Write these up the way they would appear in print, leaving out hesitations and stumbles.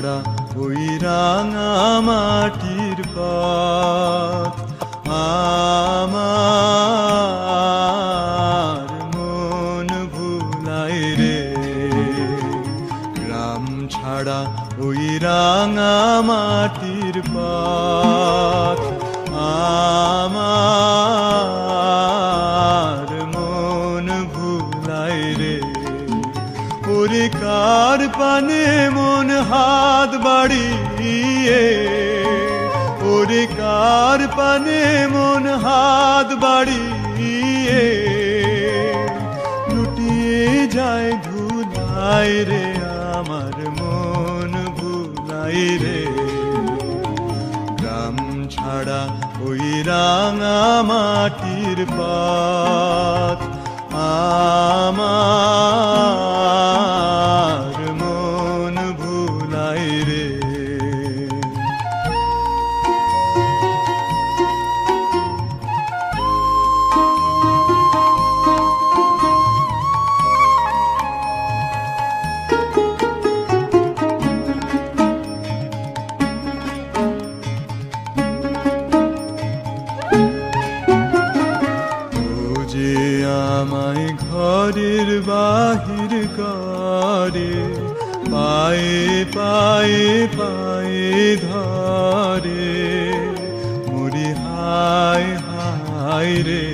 ছাড়া ওই রাঙা মাটির পথ আমার মন ভুলাই রে। গ্রাম ছাড়া ওই রাঙা মাটির পথ আমার মন ভুলাই রে। ওরে কার পানে মন হাত বাড়িয়ে, ওরে কার পানে মন হাত বাড়িয়ে লুটিয়ে যায় ধুলাই রে। আমার মন ভুলাই রে। গ্রাম ছাড়া ওই রাঙা মাটির পথ আমার মন ভুলাই রে। আমায় ঘরের বাহির করে, পায়ে পায়ে পায়ে ধরে মরি হায় হায় রে।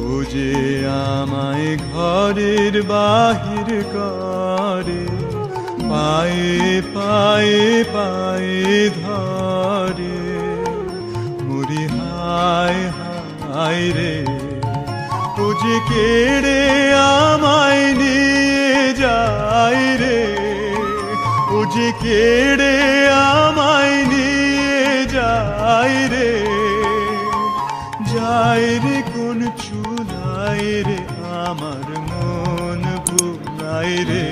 ও যে আমায় ঘরের বাহির করে, পায়ে পায়ে পায়ে ধরে মরি হায় হায় রে। ও যে কেড়ে আমায় নিয়ে যায় রে, ও যে কেড়ে আমায় নিয়ে যায় রে। যায় রে কোন চুলাই রে, আমার মন ভুলাই রে।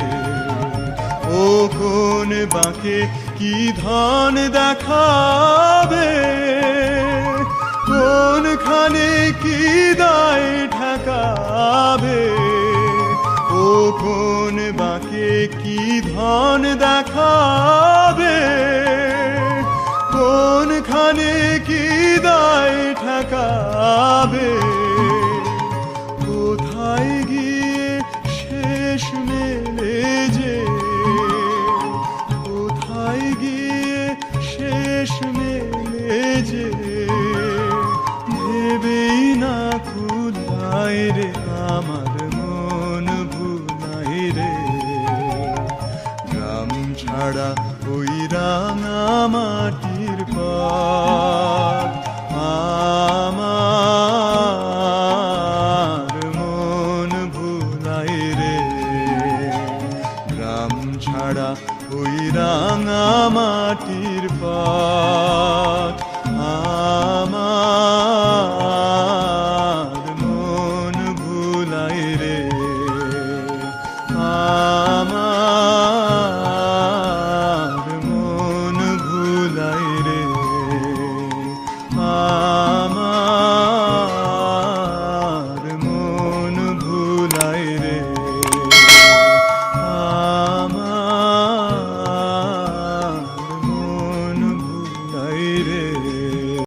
ও কোন বাঁকে কি ধন দেখাবে, কোনখানে কি দায় ঠেকাবে। ও কোন বাঁকে কি ধন দেখাবে, কোনখানে কি দায় ঠেকাবে। কোথায় গিয়ে শেষ মেলে যে, কোথায় গিয়ে শেষ মেলে যে ভেবেই না খুলাই রে। আমার মন ভুলাই রে। গ্রাম ছাড়া ওই রাঙা মাটির পথ আমার মন ভুলাই রে। গ্রাম ছাড়া ওই রাঙা মাটির পথ